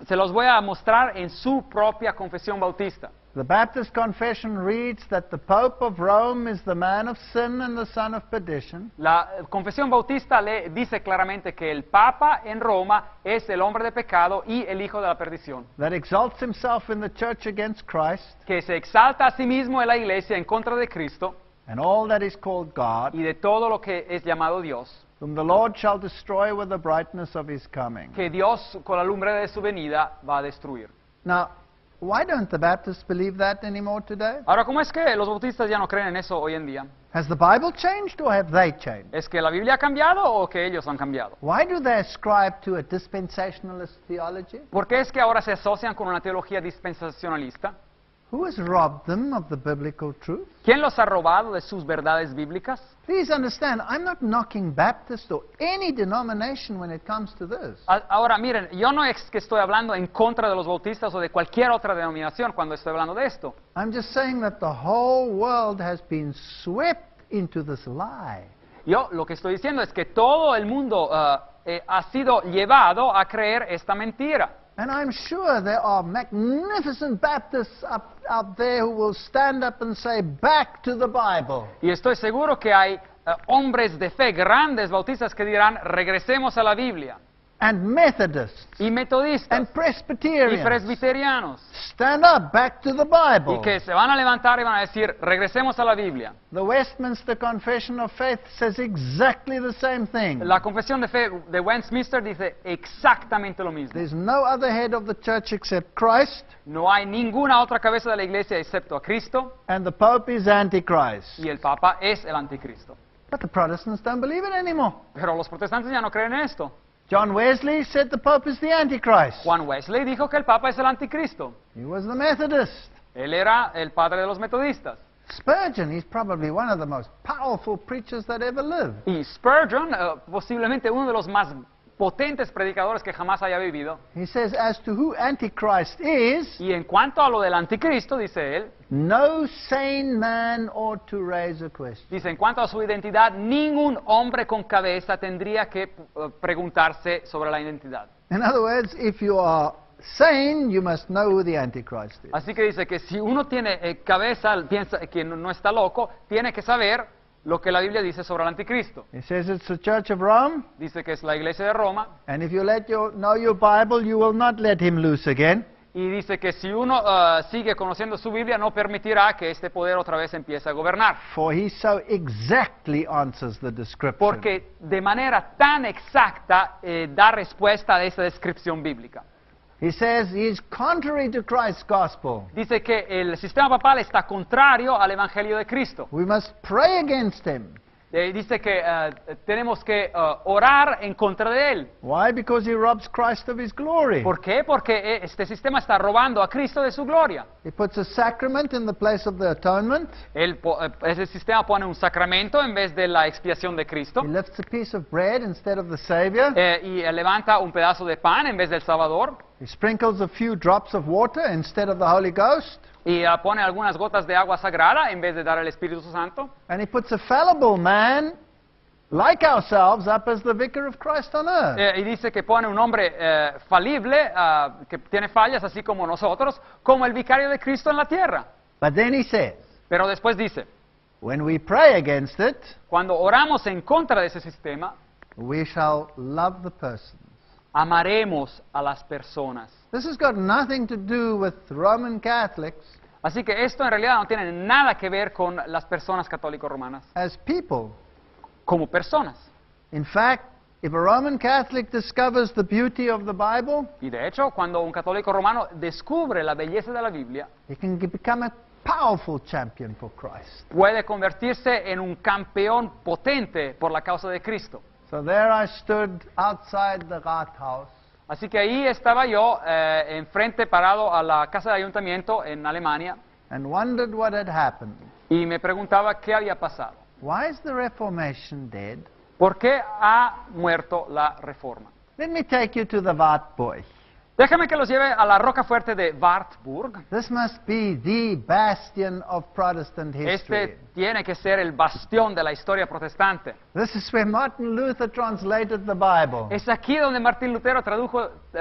se los voy a mostrar en su propia confesión bautista. The Baptist confession reads that the Pope of Rome is the man of sin and the son of perdition. La confesión bautista le dice claramente que el Papa en Roma es el hombre de pecado y el hijo de la perdición, That exalts himself in the church against Christ que se exalta a sí mismo en la iglesia en contra de Cristo and all that is called God, y de todo lo que es llamado Dios, whom the Lord shall destroy with the brightness of his coming. que Dios con la lumbre de su venida va a destruir. Now, why don't the Baptists believe that anymore today? Ahora, ¿cómo es que los bautistas ya no creen en eso hoy en día? Has the Bible changed or have they changed? ¿Es que la Biblia ha cambiado o que ellos han cambiado? Why do they ascribe to a dispensationalist theology? ¿Por qué es que ahora se asocian con una teología dispensacionalista? Who has robbed them of the biblical truth? ¿Quién los ha robado de sus verdades bíblicas? Please understand, I'm not knocking Baptist or any denomination when it comes to this. Ahora, miren, yo no es que estoy hablando en contra de los bautistas o de cualquier otra denominación cuando estoy hablando de esto. I'm just saying that the whole world has been swept into this lie. Yo lo que estoy diciendo es que todo el mundo ha sido llevado a creer esta mentira. And I'm sure there are magnificent Baptists out there who will stand up and say, back to the Bible. Y estoy seguro que hay hombres de fe, grandes bautistas, que dirán, regresemos a la Biblia. And Methodists Y metodistas, and y Presbyterians. presbiterianos, Stand up, back to the Bible. y que se van a levantar y van a decir, regresemos a la Biblia. The Westminster Confession of Faith says exactly the same thing. La confesión de fe de Westminster dice exactamente lo mismo. There's no other head of the church except Christ, No hay ninguna otra cabeza de la iglesia excepto a Cristo, and the Pope is Antichrist. y el Papa es el anticristo. But the Protestants don't believe it anymore. Pero los protestantes ya no creen en esto. John Wesley said the Pope is the Antichrist. Juan Wesley dijo que el Papa es el anticristo. He was the Methodist. Él era el padre de los metodistas. Spurgeon, he's probably one of the most powerful preachers that ever lived. Y Spurgeon, posiblemente uno de los más potentes predicadores que jamás haya vivido. He says, as to who Antichrist is, Y en cuanto a lo del anticristo, dice él, no sane man ought to raise a question. dice, en cuanto a su identidad, ningún hombre con cabeza tendría que preguntarse sobre la identidad. In other words, if you are sane, you must know who the Antichrist is. Así que dice que si uno tiene cabeza, piensa que no está loco, tiene que saber lo que la Biblia dice sobre el anticristo. He says it's the Church of Rome, Dice que es la iglesia de Roma, and if you know your Bible, you will not let him loose again. y dice que si uno sigue conociendo su Biblia, no permitirá que este poder otra vez empiece a gobernar. For he so exactly answers the description. Porque de manera tan exacta da respuesta a esa descripción bíblica. He says he's contrary to Christ's gospel. Dice que el sistema papal está contrario al Evangelio de Cristo. We must pray against him. dice que tenemos que orar en contra de él. Why? Because he robs Christ of his glory. ¿Por qué? Porque este sistema está robando a Cristo de su gloria. He puts a sacrament in the place of the atonement. Ese sistema pone un sacramento en vez de la expiación de Cristo. He lifts a piece of bread instead of the Savior. Y levanta un pedazo de pan en vez del Salvador. He sprinkles a few drops of water instead of the Holy Ghost. Y pone algunas gotas de agua sagrada en vez de dar el Espíritu Santo. And he puts a fallible man, like ourselves, up as the vicar of Christ on earth. Y dice que pone un hombre falible, que tiene fallas así como nosotros, como el vicario de Cristo en la tierra. But then he says, Pero después dice, when we pray against it, cuando oramos en contra de ese sistema, we shall love the person. amaremos a las personas. This has got nothing to do with Roman Catholics Así que esto en realidad no tiene nada que ver con las personas católico-romanas as people. como personas. In fact, if a Roman Catholic discovers the beauty of the Bible, Y de hecho, cuando un católico romano descubre la belleza de la Biblia, he can become a powerful champion for Christ. puede convertirse en un campeón potente por la causa de Cristo. So there I stood outside the Rathaus, Así que ahí estaba yo, enfrente, parado a la casa de ayuntamiento en Alemania, and wondered what had happened. y me preguntaba qué había pasado. Why is the Reformation dead? ¿Por qué ha muerto la Reforma? Let me take you to the Wartburg. Déjame que los lleve a la roca fuerte de Wartburg. This must be the bastion of Protestant history. Este tiene que ser el bastión de la historia protestante. This is where Martin Luther translated the Bible. Es aquí donde Martín Lutero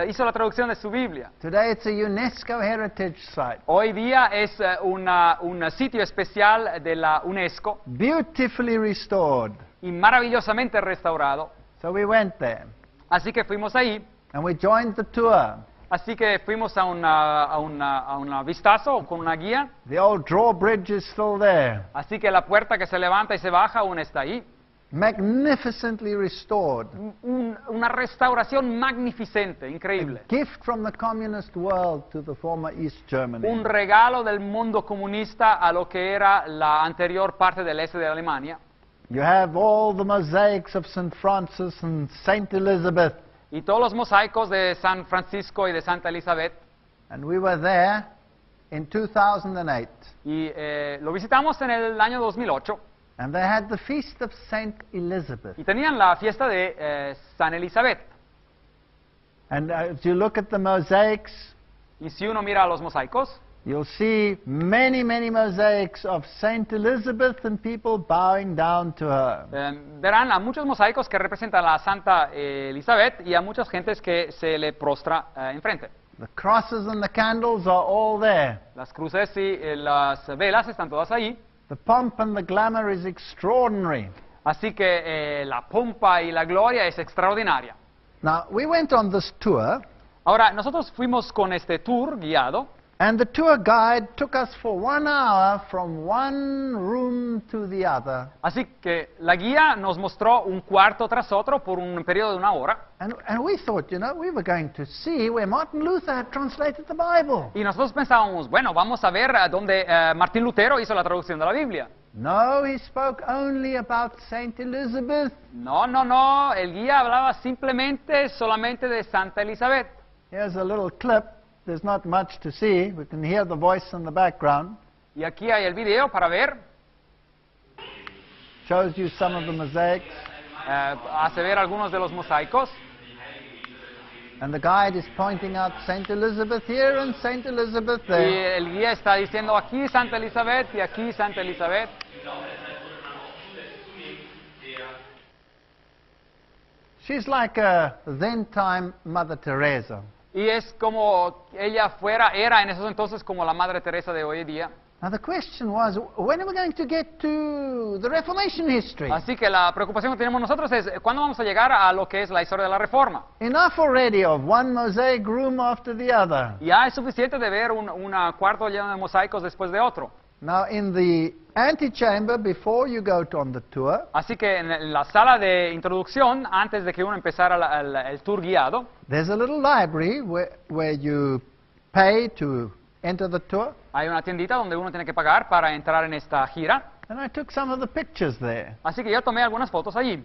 hizo la traducción de su Biblia. Today it's a UNESCO heritage site. Hoy día es un sitio especial de la UNESCO Beautifully restored. y maravillosamente restaurado. So we went there Así que fuimos ahí. and we joined the tour. Así que fuimos a un vistazo con una guía. The old drawbridge is still there. Así que la puerta que se levanta y se baja aún está ahí. Magnificently restored. Una restauración magnificente, increíble. Gift from the communist world to the former East Germany. Un regalo del mundo comunista a lo que era la anterior parte del este de Alemania. You have all the mosaics of St. Francis and St. Elizabeth. Y todos los mosaicos de San Francisco y de Santa Elizabeth. And we were there in 2008. Y lo visitamos en el año 2008. And they had the feast of St. Elizabeth. Y tenían la fiesta de San Elizabeth. And if you look at the mosaics, Y si uno mira los mosaicos, you'll see many, many mosaics of St. Elizabeth and people bowing down to her. verán a muchos mosaicos que representan a Santa Elizabeth y a muchas gentes que se le prostra enfrente. The crosses and the candles are all there. Las cruces y las velas están todas ahí. The pomp and the glamour is extraordinary. Así que la pompa y la gloria es extraordinaria. Now, we went on this tour, Ahora, nosotros fuimos con este tour guiado and the tour guide took us for 1 hour from one room to the other. Así que la guía nos mostró un cuarto tras otro por un periodo de 1 hora. And we thought, we were going to see where Martin Luther had translated the Bible. Y nosotros pensábamos, bueno, vamos a ver dónde Martín Lutero hizo la traducción de la Biblia. No, he spoke only about St. Elizabeth. No, el guía hablaba solamente de Santa Elizabeth. Here's a little clip. There's not much to see. We can hear the voice in the background. Y aquí hay el video para ver. Shows you some of the mosaics. Hace ver algunos de los mosaicos. And the guide is pointing out St. Elizabeth here and St. Elizabeth Y there. el guía está diciendo aquí Santa Elizabeth y aquí Santa Elizabeth. She's like a then-time Mother Teresa. Y es como ella era en esos entonces como la Madre Teresa de hoy día. Now the question was, when are we going to get to the Reformation history? Así que la preocupación que tenemos nosotros es, ¿cuándo vamos a llegar a lo que es la historia de la Reforma? Enough already of one mosaic room after the other. Ya es suficiente de ver un cuarto lleno de mosaicos después de otro. Now in the antechamber, before you go on the tour, Así que en la sala de introducción, antes de que uno empezara el tour guiado, there's a little library where you pay to enter the tour. hay una tiendita donde uno tiene que pagar para entrar en esta gira. And I took some of the pictures there. Así que yo tomé algunas fotos allí.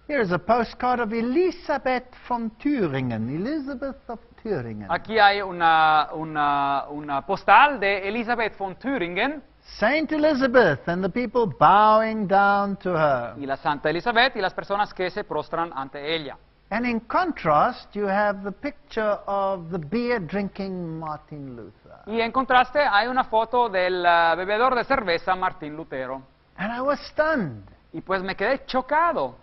Here is a postcard of Elisabeth von Thüringen, Elizabeth of Thüringen. Aquí hay una postal de Elisabeth von Thüringen Saint Elizabeth and the people bowing down to her. y la Santa Elizabeth y las personas que se prostran ante ella. And in contrast, you have the picture of the beer-drinking Martin Luther. Y en contraste hay una foto del bebedor de cerveza Martín Lutero. And I was stunned. Y pues me quedé chocado.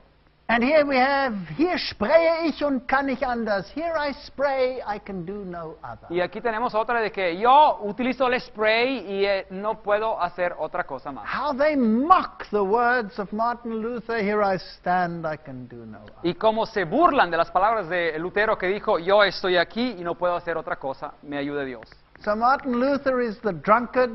And here we have, hier spreche ich und kann nicht anders. Here I spray, I can do no other. Y aquí tenemos otra de que yo utilizo el spray y no puedo hacer otra cosa más. How they mock the words of Martin Luther, here I stand, I can do no other. Y cómo se burlan de las palabras de Lutero que dijo, yo estoy aquí y no puedo hacer otra cosa, me ayude Dios. So Martin Luther is the drunkard.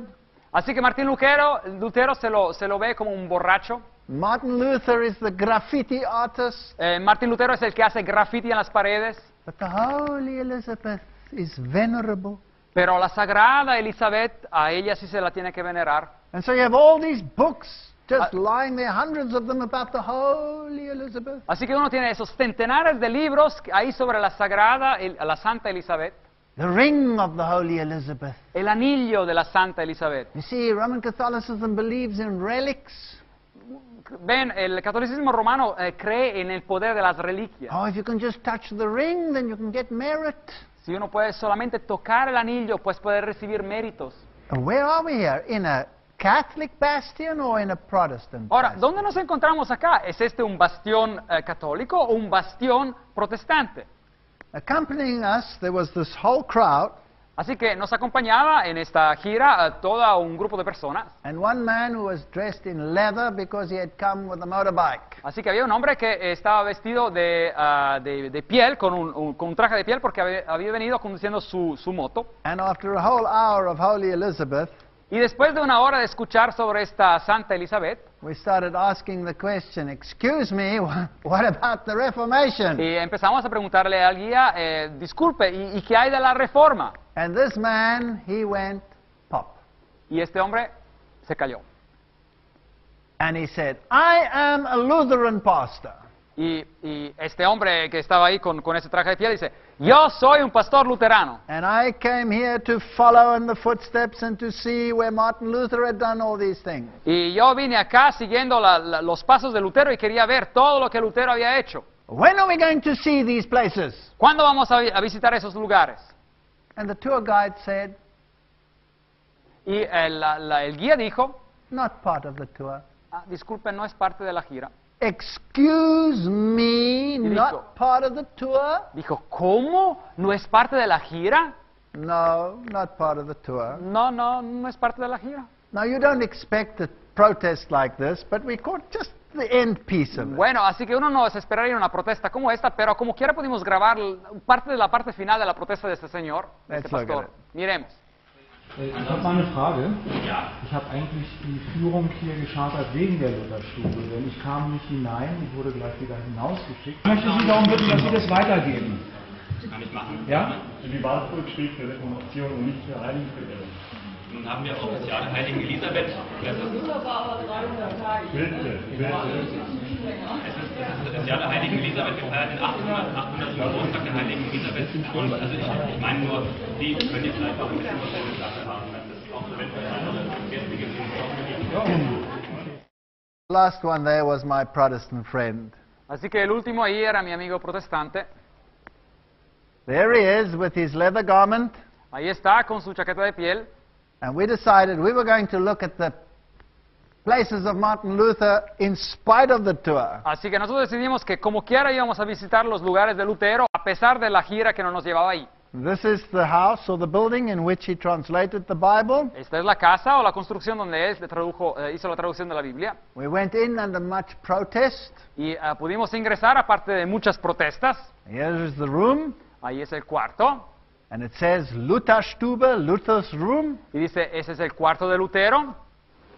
Así que Martín Lutero se lo ve como un borracho. Martin Luther is the graffiti artist. Martín Lutero es el que hace graffiti en las paredes. But the Holy Elizabeth is venerable. Pero la Sagrada Elizabeth, a ella sí se la tiene que venerar. And so you have all these books just lying there, hundreds of them about the Holy Elizabeth. Así que uno tiene esos centenares de libros ahí sobre la la Santa Elizabeth. The ring of the Holy Elizabeth. El anillo de la Santa Elizabeth. You see, Roman Catholicism believes in relics. Ven, el catolicismo romano cree en el poder de las reliquias. Oh, if you can just touch the ring, then you can get merit. Si uno puede solamente tocar el anillo, pues puede recibir méritos. And where are we here? In a Catholic bastion or in a Protestant Ahora, bastion? ¿dónde nos encontramos acá? ¿Es este un bastión católico o un bastión protestante? Accompanying us, there was this whole crowd, Así que nos acompañaba en esta gira todo un grupo de personas. and one man who was dressed in leather because he had come with a motorbike. Así que había un hombre que estaba vestido de piel, con un traje de piel, porque había venido conduciendo su moto. And after a whole hour of Holy Elizabeth, Y después de una hora de escuchar sobre esta Santa Elizabeth, we started asking the question, excuse me, what about the Reformation? y empezamos a preguntarle al guía, disculpe, ¿y qué hay de la Reforma? And this man, he went pop. Y este hombre se cayó. And he said, I am a Lutheran pastor. Y este hombre que estaba ahí con ese traje de piel dice, yo soy un pastor luterano. And I came here to follow in the footsteps and to see where Martin Luther had done all these things. Y yo vine acá siguiendo los pasos de Lutero y quería ver todo lo que Lutero había hecho. When are we going to see these places? ¿Cuándo vamos a visitar esos lugares? And the tour guide said, Y el guía dijo, not part of the tour. disculpe, no es parte de la gira. Excuse me, dijo- not part of the tour? Dijo, ¿cómo? ¿No es parte de la gira? No, not part of the tour. No es parte de la gira. Now, you don't expect a protest like this, but we caught just the end piece of it. Bueno, así que uno no se esperaría una protesta como esta, pero como quiera pudimos grabar parte de la parte final de la protesta de este señor, de este Let's look at pastor. it. Miremos. Ich habe mal eine Frage. Ja. Ich habe eigentlich die Führung hier geschartert wegen der Lutherstube, denn ich kam nicht hinein, ich wurde gleich wieder hinausgeschickt. Ich möchte Sie darum bitten, dass Sie das weitergeben. Das kann ich machen. Ja? Die Wahlburg steht für Reformation und nicht für Heiligengebet. Nun haben wir auch das Jahr der Heiligen Elisabeth. Das ist Bitte. das Jahr der Heiligen Elisabeth. Wir feiern den 800. Geburtstag der Heiligen Elisabeth. Und also ich meine nur, die können jetzt vielleicht auch ein bisschen was zu sagen haben. Das ist auch so, wenn wir gestrige Last one there was my Protestant friend. Así que el último ahí era mi amigo protestante. There he is with his leather garment, Ahí está con su chaqueta de piel. and we decided we were going to look at the places of Martin Luther in spite of the tour. Así que nosotros decidimos que como quiera íbamos a visitar los lugares de Lutero, a pesar de la gira que no nos llevaba ahí. This is the house or the building in which he translated the Bible. Esta es la casa o la construcción donde él hizo la traducción de la Biblia. We went in under much protest. Y pudimos ingresar, aparte de muchas protestas. Here is the room, Ahí es el cuarto. and it says Lutherstube, Luther's room. Y dice, ese es el cuarto de Lutero.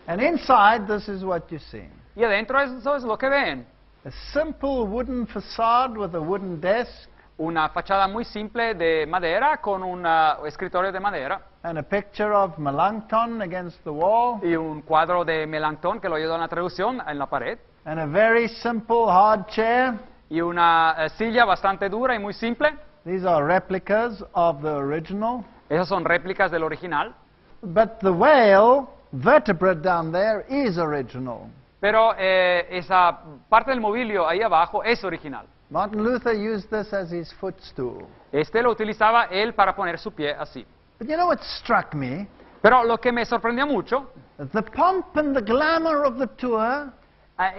And inside, this is what you see. Y adentro eso es lo que ven. A simple wooden facade with a wooden desk. Una fachada muy simple de madera con un escritorio de madera. and a picture of Melanchthon against the wall, y un cuadro de Melanchthon que lo ayudó en la traducción en la pared, and a very simple hard chair. y una silla bastante dura y muy simple. These are replicas of the original. Esas son réplicas del original. But the whale vertebrate down there is original. Pero esa parte del mobiliario ahí abajo es original. Martin Luther used this as his footstool. Este lo utilizaba él para poner su pie así. But you know what struck me? Pero lo que me sorprendió mucho, The pomp and the glamour of the tour,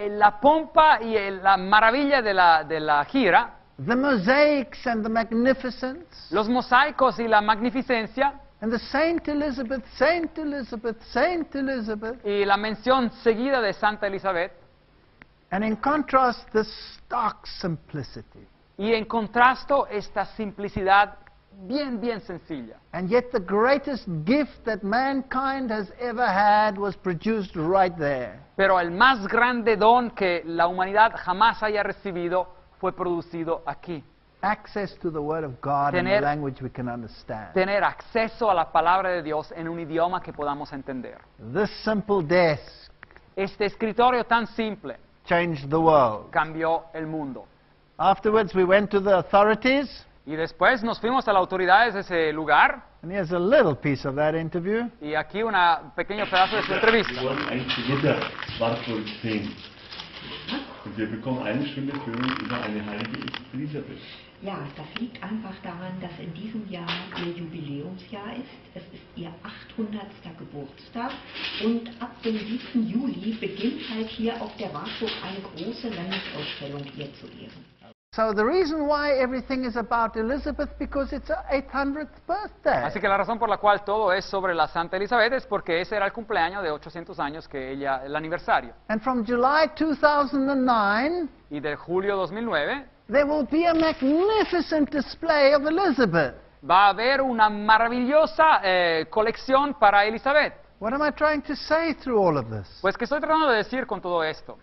la pompa y la maravilla de la gira, the mosaics and the magnificence, los mosaicos y la magnificencia, and the Saint Elizabeth, Saint Elizabeth, Saint Elizabeth, y la mención seguida de Santa Elizabeth, and in contrast, the stark simplicity. y en contrasto esta simplicidad bien sencilla. And yet the greatest gift that mankind has ever had was produced right there. Pero el más grande don que la humanidad jamás haya recibido fue producido aquí. Access to the Word of God in a Tener- language we can understand. Tener acceso a la palabra de Dios en un idioma que podamos entender. This simple desk Este escritorio tan simple changed the world. cambió el mundo. Afterwards, we went to the authorities, Y después nos fuimos a las autoridades de ese lugar, and here's a little piece of that interview. y aquí un pequeño pedazo de su entrevista. Wir wollen eigentlich die Luther Wartburg sehen. Und wir bekommen eine Stunde Führung über eine heilige Elisabeth. Ja, das liegt einfach daran, dass in diesem Jahr ihr Jubiläumsjahr ist. Es ist ihr 800. Geburtstag und ab dem 7. Juli beginnt halt hier auf der Wartburg eine große Landesausstellung ihr zu Ehren. So the reason why everything is about Elizabeth, because it's her 800th birthday. Así que la razón por la cual todo es sobre la Santa Elizabeth es porque ese era el cumpleaños de 800 años que ella, el aniversario. And from July 2009, Y de julio 2009 there will be a magnificent display of Elizabeth. va a haber una maravillosa colección para Elizabeth. What am I trying to say through all of this? Pues, ¿qué estoy tratando de decir con todo esto?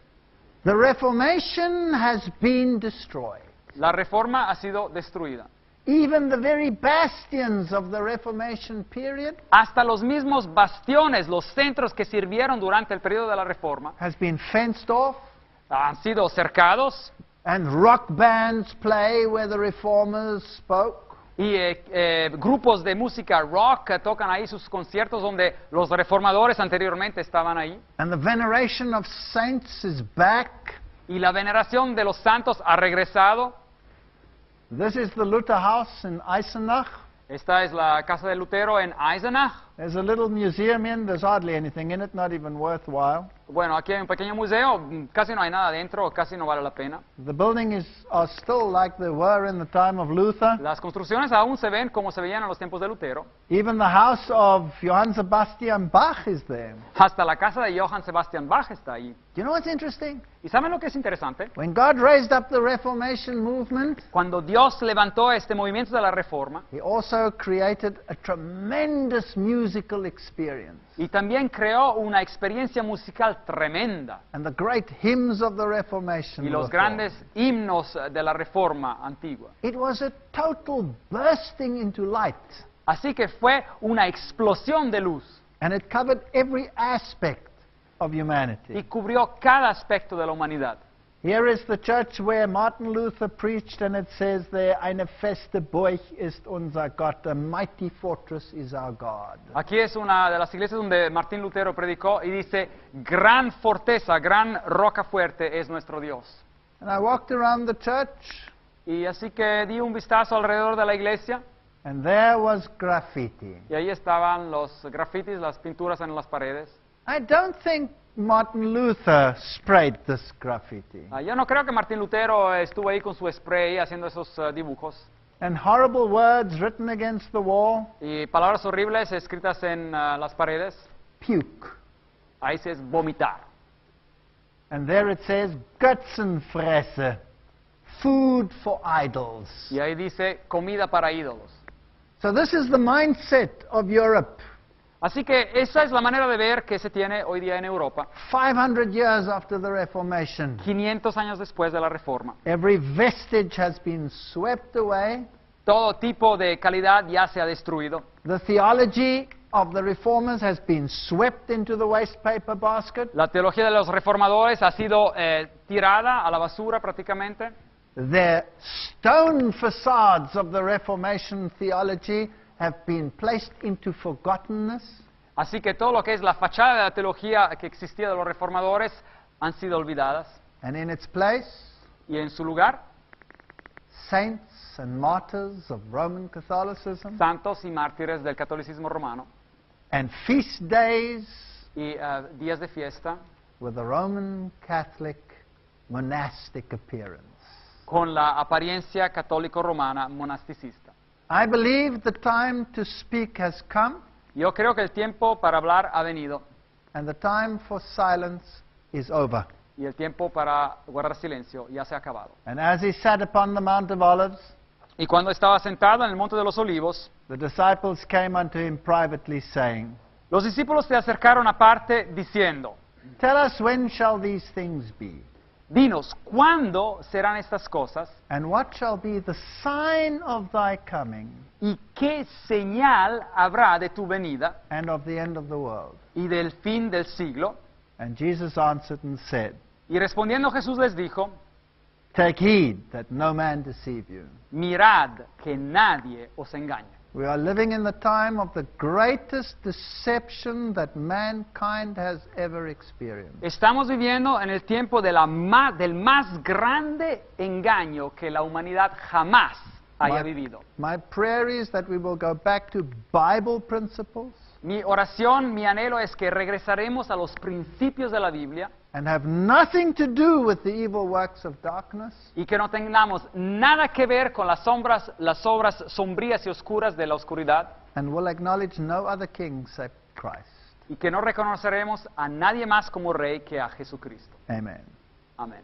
The Reformation has been destroyed. La reforma ha sido destruida. Even the very bastions of the Reformation period Hasta los mismos bastiones, los centros que sirvieron durante el periodo de la reforma, has been fenced off, han sido cercados and rock bands play where the reformers spoke. y grupos de música rock tocan ahí sus conciertos donde los reformadores anteriormente estaban ahí. And the veneration of saints is back. Y la veneración de los santos ha regresado. This is the Luther House in Eisenach. Esta es la casa de Lutero en Eisenach. There's a little museum in, there's hardly anything in it, not even worthwhile. Bueno, aquí hay un pequeño museo, casi no hay nada dentro, casi no vale la pena. The buildings are still like they were in the time of Luther. Las construcciones aún se ven como se veían en los tiempos de Lutero. Even the house of Johann Sebastian Bach is there. Hasta la casa de Johann Sebastian Bach está ahí. Do you know what's interesting? ¿Y saben lo que es interesante? When God raised up the Reformation movement, Cuando Dios levantó este movimiento de la reforma, He also created a tremendous musical experience. y también creó una experiencia musical tremenda. And the great hymns of the Reformation. Y los were grandes himnos de la reforma antigua. formed. It was a total bursting into light. Así que fue una explosión de luz And it covered every aspect of y humanity. cubrió cada aspecto de la humanidad. Here is the church where Martin Luther preached, and it says there, eine feste Burg ist unser Gott, a mighty fortress is our God. Aquí es una de las iglesias donde Martín Lutero predicó y dice, gran fortaleza, gran roca fuerte es nuestro Dios. And I walked around the church, Y así que di un vistazo alrededor de la iglesia and there was graffiti. y ahí estaban los grafitis, las pinturas en las paredes. I don't think Martin Luther sprayed this graffiti. Yo no creo que Martín Lutero estuvo ahí con su spray haciendo esos dibujos. And horrible words written against the wall, Y palabras horribles escritas en las paredes. puke. Ahí se es vomitar. And there it says, Götzenfresse, food for idols. Y ahí dice, comida para ídolos. So this is the mindset of Europe. Así que esa es la manera de ver que se tiene hoy día en Europa, 500 years after the Reformation. 500 años después de la Reforma. Every vestige has been swept away, Todo tipo de calidad ya se ha destruido. The theology of the reformers has been swept into the waste paper basket. La teología de los reformadores ha sido tirada a la basura prácticamente. The stone facades of the Reformation theology have been placed into forgottenness. Así que todo lo que es la fachada de la teología que existía de los reformadores han sido olvidadas. And in its place, Y en su lugar, saints and martyrs of Roman Catholicism santos y mártires del catolicismo romano and feast days y días de fiesta with a Roman Catholic monastic appearance. con la apariencia católico-romana monasticista. I believe the time to speak has come, Yo creo que el tiempo para hablar ha venido and the time for silence is over. y el tiempo para guardar silencio ya se ha acabado. And as he sat upon the Mount of Olives, Y cuando estaba sentado en el Monte de los Olivos, the disciples came unto him privately, saying, los discípulos se acercaron aparte diciendo, Tell us, when shall these things be? dinos, ¿cuándo serán estas cosas? And what shall be the sign of thy coming ¿Y qué señal habrá de tu venida and of the end of the world? y del fin del siglo? And Jesus answered and said, Y respondiendo Jesús les dijo, Take heed that no man deceive you. mirad que nadie os engañe. We are living in the time of the greatest deception that mankind has ever experienced. Estamos viviendo en el tiempo de del más grande engaño que la humanidad jamás haya vivido. My prayer is that we will go back to Bible principles Mi oración, mi anhelo es que regresaremos a los principios de la Biblia and have nothing to do with the evil works of darkness, y que no tengamos nada que ver con las obras sombrías y oscuras de la oscuridad and will acknowledge no other king except Christ. y que no reconoceremos a nadie más como rey que a Jesucristo. Amen. Amén.